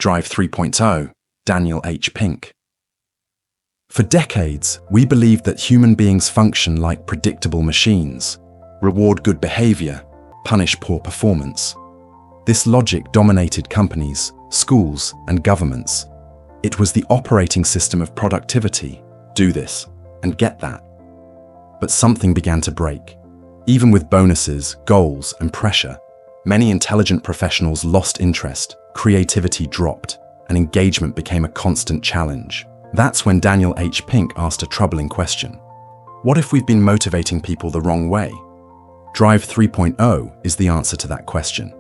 Drive 3.0, Daniel H. Pink. For decades, we believed that human beings function like predictable machines, reward good behavior, punish poor performance. This logic dominated companies, schools, and governments. It was the operating system of productivity. Do this, and get that. But something began to break. Even with bonuses, goals, and pressure, many intelligent professionals lost interest, creativity dropped, and engagement became a constant challenge. That's when Daniel H. Pink asked a troubling question. What if we've been motivating people the wrong way? Drive 3.0 is the answer to that question.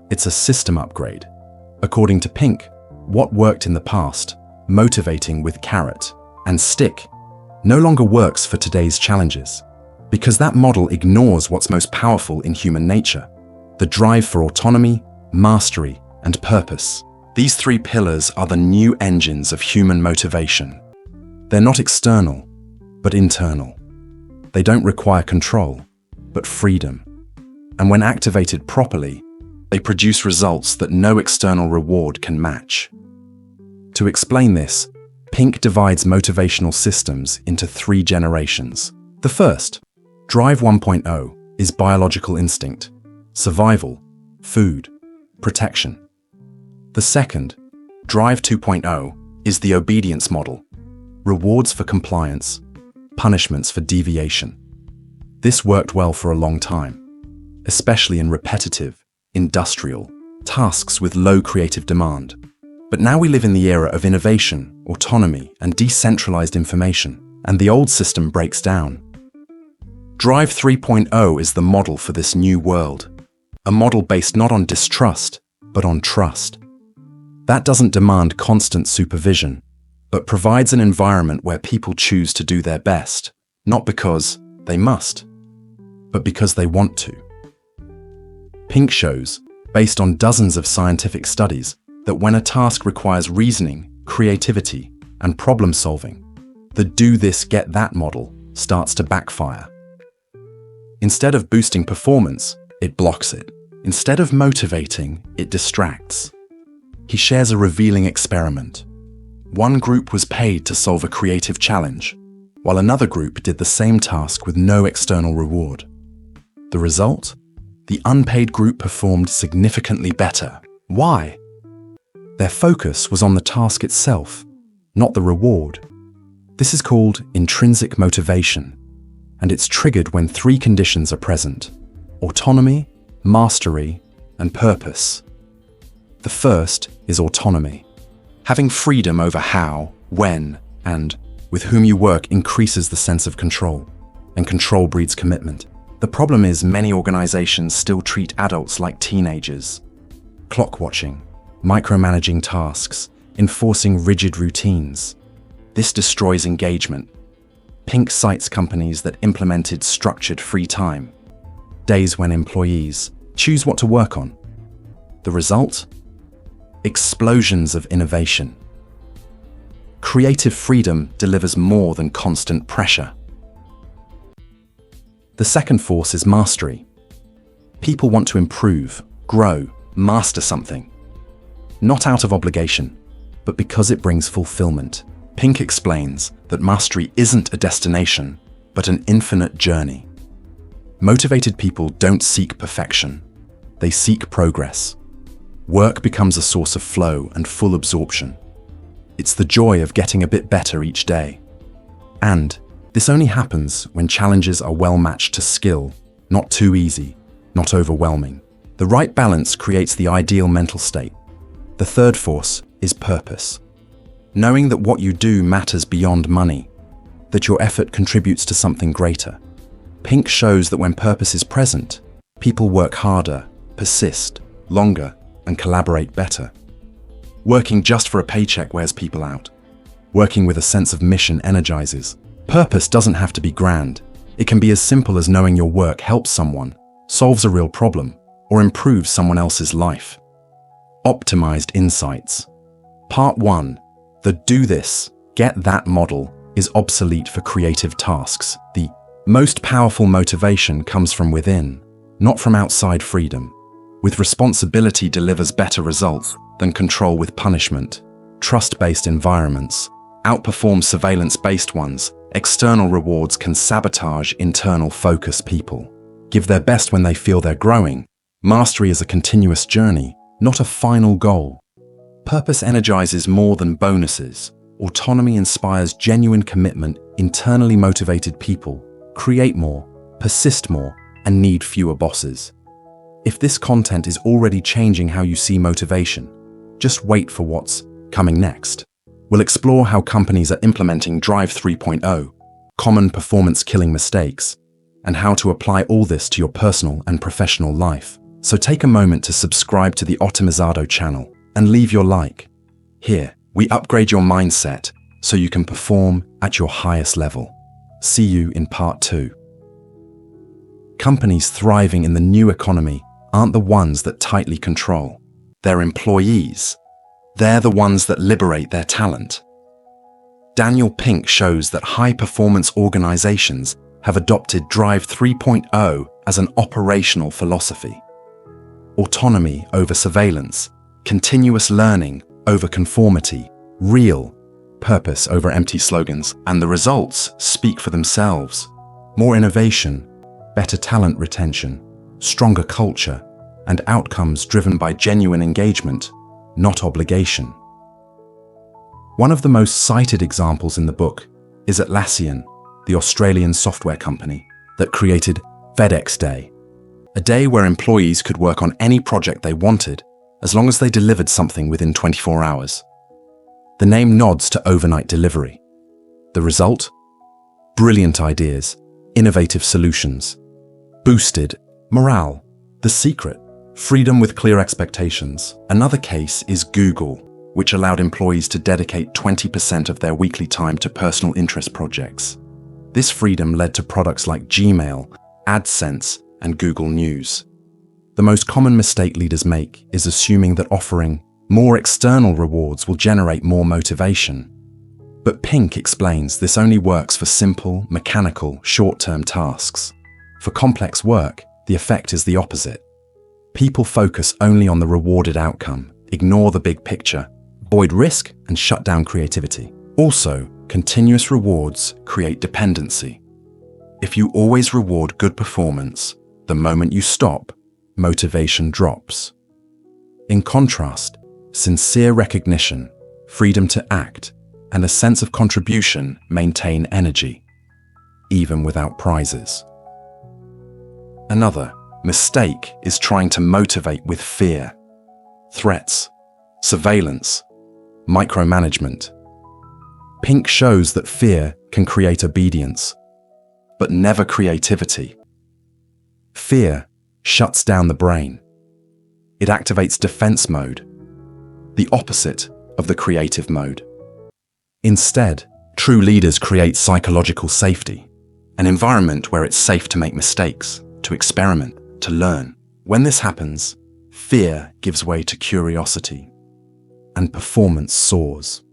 It's a system upgrade. According to Pink, what worked in the past, motivating with carrot and stick, no longer works for today's challenges, because that model ignores what's most powerful in human nature: the drive for autonomy, mastery, and purpose. These three pillars are the new engines of human motivation. They're not external, but internal. They don't require control, but freedom. And when activated properly, they produce results that no external reward can match. To explain this, Pink divides motivational systems into 3 generations. The first, Drive 1.0, is biological instinct, survival, food, protection. The second, Drive 2.0, is the obedience model, rewards for compliance, punishments for deviation. This worked well for a long time, especially in repetitive, industrial tasks with low creative demand. But now we live in the era of innovation, autonomy, and decentralized information, and the old system breaks down. Drive 3.0 is the model for this new world, a model based not on distrust, but on trust. That doesn't demand constant supervision, but provides an environment where people choose to do their best, not because they must, but because they want to. Pink shows, based on dozens of scientific studies, that when a task requires reasoning, creativity, and problem solving, the do this, get that model starts to backfire. Instead of boosting performance, it blocks it. Instead of motivating, it distracts. He shares a revealing experiment. One group was paid to solve a creative challenge, while another group did the same task with no external reward. The result? The unpaid group performed significantly better. Why? Their focus was on the task itself, not the reward. This is called intrinsic motivation, and it's triggered when 3 conditions are present: autonomy, mastery, and purpose. The first is autonomy. Having freedom over how, when, and with whom you work increases the sense of control, and control breeds commitment. The problem is many organizations still treat adults like teenagers. Clock watching, micromanaging tasks, enforcing rigid routines. This destroys engagement. Pink cites companies that implemented structured free time, days when employees choose what to work on. The result? Explosions of innovation. Creative freedom delivers more than constant pressure. The second force is mastery. People want to improve, grow, master something. Not out of obligation, but because it brings fulfillment. Pink explains that mastery isn't a destination, but an infinite journey. Motivated people don't seek perfection. They seek progress. Work becomes a source of flow and full absorption. It's the joy of getting a bit better each day. And this only happens when challenges are well matched to skill, not too easy, not overwhelming. The right balance creates the ideal mental state. The third force is purpose. Knowing that what you do matters beyond money, that your effort contributes to something greater. Pink shows that when purpose is present, people work harder, persist, longer, and collaborate better. Working just for a paycheck wears people out. Working with a sense of mission energizes. Purpose doesn't have to be grand. It can be as simple as knowing your work helps someone, solves a real problem, or improves someone else's life. Optimized insights. Part 1. The do this, get that model is obsolete for creative tasks. The most powerful motivation comes from within, not from outside freedom. With responsibility delivers better results. The than control with punishment. Trust-based environments outperform surveillance-based ones. External rewards can sabotage internal focus. People give their best when they feel they're growing. Mastery is a continuous journey, not a final goal. Purpose energizes more than bonuses. Autonomy inspires genuine commitment. Internally motivated people create more, persist more, and need fewer bosses. If this content is already changing how you see motivation, just wait for what's coming next. We'll explore how companies are implementing Drive 3.0, common performance-killing mistakes, and how to apply all this to your personal and professional life. So take a moment to subscribe to the Autonomizado channel and leave your like. Here, we upgrade your mindset so you can perform at your highest level. See you in part 2. Companies thriving in the new economy aren't the ones that tightly control their employees. They're the ones that liberate their talent. Daniel Pink shows that high-performance organizations have adopted Drive 3.0 as an operational philosophy. Autonomy over surveillance, continuous learning over conformity, real purpose over empty slogans, and the results speak for themselves. More innovation, better talent retention, stronger culture, and outcomes driven by genuine engagement, not obligation. One of the most cited examples in the book is Atlassian, the Australian software company that created FedEx Day, a day where employees could work on any project they wanted as long as they delivered something within 24 hours. The name nods to overnight delivery. The result? Brilliant ideas, innovative solutions, boosted morale. The secret? Freedom with clear expectations. Another case is Google, which allowed employees to dedicate 20% of their weekly time to personal interest projects. This freedom led to products like Gmail, AdSense, and Google News. The most common mistake leaders make is assuming that offering more external rewards will generate more motivation. But Pink explains this only works for simple, mechanical, short-term tasks. For complex work, the effect is the opposite. People focus only on the rewarded outcome, ignore the big picture, avoid risk, and shut down creativity. Also, continuous rewards create dependency. If you always reward good performance, the moment you stop, motivation drops. In contrast, sincere recognition, freedom to act, and a sense of contribution maintain energy, even without prizes. Another mistake is trying to motivate with fear, threats, surveillance, micromanagement. Pink shows that fear can create obedience, but never creativity. Fear shuts down the brain. It activates defense mode, the opposite of the creative mode. Instead, true leaders create psychological safety, an environment where it's safe to make mistakes, to experiment, to learn. When this happens, fear gives way to curiosity, and performance soars.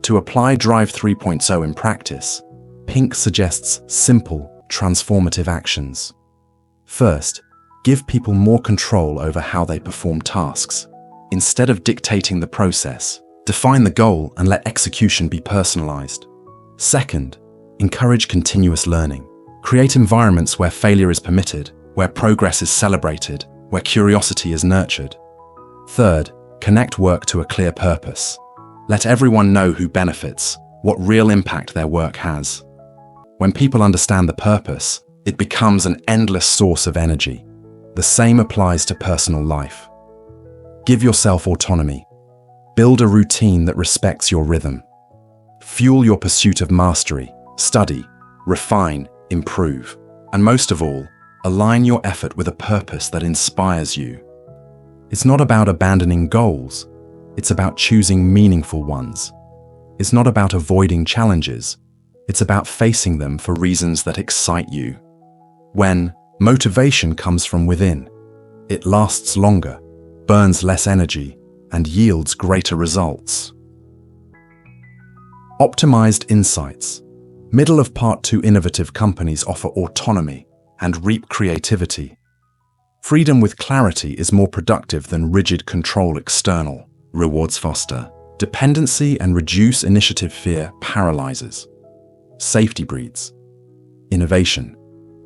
To apply Drive 3.0 in practice, Pink suggests simple, transformative actions. First, give people more control over how they perform tasks. Instead of dictating the process, define the goal and let execution be personalized. Second, encourage continuous learning. Create environments where failure is permitted, where progress is celebrated, where curiosity is nurtured. Third, connect work to a clear purpose. Let everyone know who benefits, what real impact their work has. When people understand the purpose, it becomes an endless source of energy. The same applies to personal life. Give yourself autonomy. Build a routine that respects your rhythm. Fuel your pursuit of mastery. Study, refine, improve. And most of all, align your effort with a purpose that inspires you. It's not about abandoning goals. It's about choosing meaningful ones. It's not about avoiding challenges. It's about facing them for reasons that excite you. When motivation comes from within, it lasts longer, burns less energy, and yields greater results. Optimized insights. Middle of part 2, innovative companies offer autonomy and reap creativity. Freedom with clarity is more productive than rigid control external. Rewards foster dependency and reduce initiative. Fear paralyzes. Safety breeds innovation.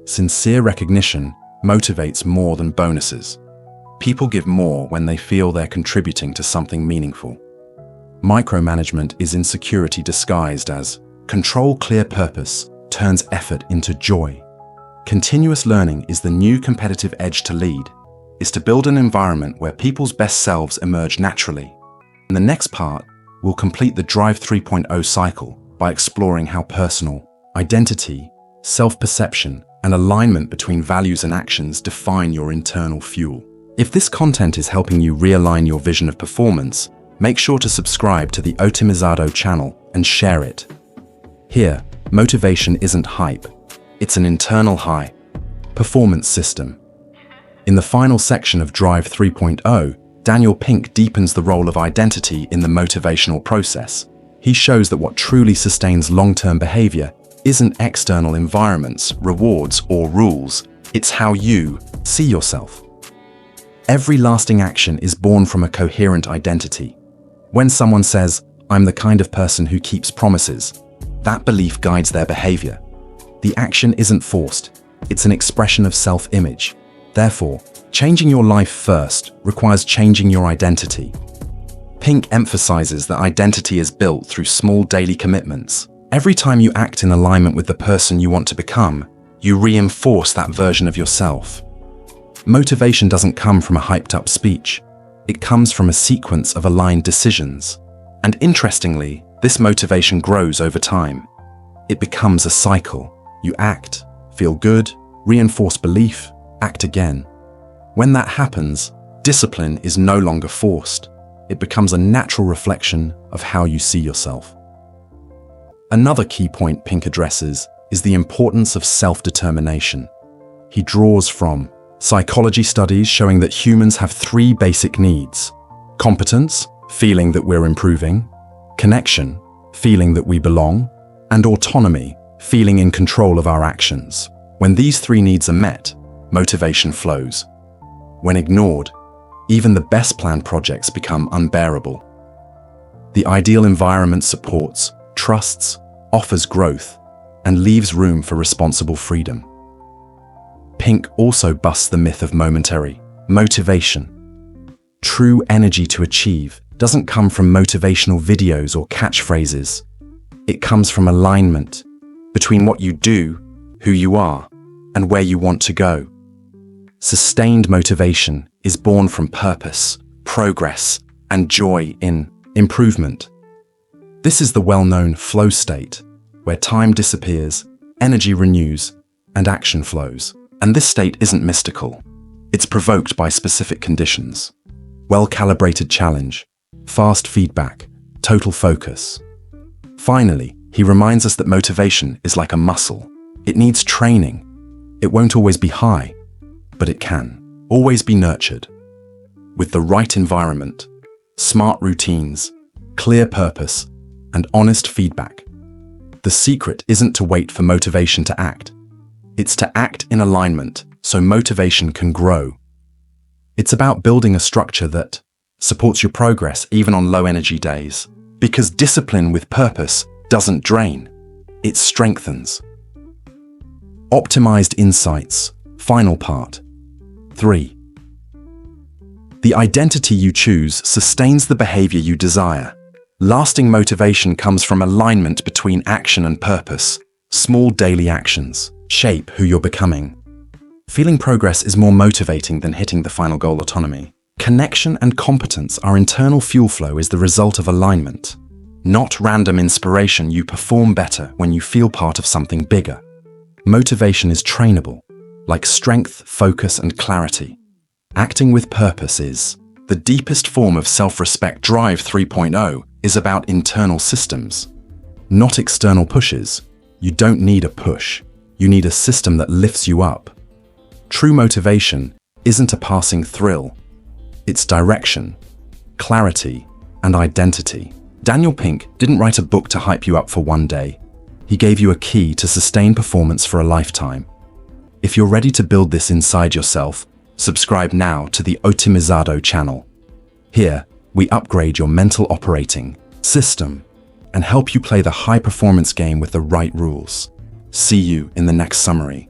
Sincere recognition motivates more than bonuses. People give more when they feel they're contributing to something meaningful. Micromanagement is insecurity disguised as control. Clear purpose turns effort into joy. Continuous learning is the new competitive edge. To lead is to build an environment where people's best selves emerge naturally. In the next part, we'll complete the Drive 3.0 cycle by exploring how personal identity, self-perception, and alignment between values and actions define your internal fuel. If this content is helping you realign your vision of performance, make sure to subscribe to the Otimizado channel and share it. Here, motivation isn't hype. It's an internal high performance system. In the final section of Drive 3.0, Daniel Pink deepens the role of identity in the motivational process. He shows that what truly sustains long-term behavior isn't external environments, rewards, or rules. It's how you see yourself. Every lasting action is born from a coherent identity. When someone says, "I'm the kind of person who keeps promises," that belief guides their behavior. The action isn't forced. It's an expression of self-image. Therefore, changing your life first requires changing your identity. Pink emphasizes that identity is built through small daily commitments. Every time you act in alignment with the person you want to become, you reinforce that version of yourself. Motivation doesn't come from a hyped-up speech. It comes from a sequence of aligned decisions. And interestingly, this motivation grows over time. It becomes a cycle. You act, feel good, reinforce belief, act again. When that happens, discipline is no longer forced. It becomes a natural reflection of how you see yourself. Another key point Pink addresses is the importance of self-determination. He draws from psychology studies showing that humans have three basic needs: competence, feeling that we're improving; connection, feeling that we belong; and autonomy, feeling in control of our actions. When these three needs are met, motivation flows. When ignored, even the best planned projects become unbearable. The ideal environment supports, trusts, offers growth, and leaves room for responsible freedom. Pink also busts the myth of momentary motivation. True energy to achieve doesn't come from motivational videos or catchphrases. It comes from alignment between what you do, who you are, and where you want to go. Sustained motivation is born from purpose, progress, and joy in improvement. This is the well-known flow state, where time disappears, energy renews, and action flows. And this state isn't mystical. It's provoked by specific conditions: well-calibrated challenge, fast feedback, total focus. Finally, he reminds us that motivation is like a muscle. It needs training. It won't always be high, but it can always be nurtured. With the right environment, smart routines, clear purpose, and honest feedback. The secret isn't to wait for motivation to act. It's to act in alignment so motivation can grow. It's about building a structure that supports your progress even on low-energy days. Because discipline with purpose doesn't drain, it strengthens. Optimized insights. Final part. 3. The identity you choose sustains the behavior you desire. Lasting motivation comes from alignment between action and purpose. Small daily actions shape who you're becoming. Feeling progress is more motivating than hitting the final goal. Autonomy. Connection and competence. Our internal fuel flow is the result of alignment, not random inspiration. You perform better when you feel part of something bigger. Motivation is trainable, like strength, focus, and clarity. Acting with purpose is the deepest form of self-respect. Drive 3.0 is about internal systems, not external pushes. You don't need a push. You need a system that lifts you up. True motivation isn't a passing thrill. It's direction, clarity, and identity. Daniel Pink didn't write a book to hype you up for one day. He gave you a key to sustain performance for a lifetime. If you're ready to build this inside yourself, Subscribe now to the Otimizado channel. Here, we upgrade your mental operating system and help you play the high-performance game with the right rules. See you in the next summary.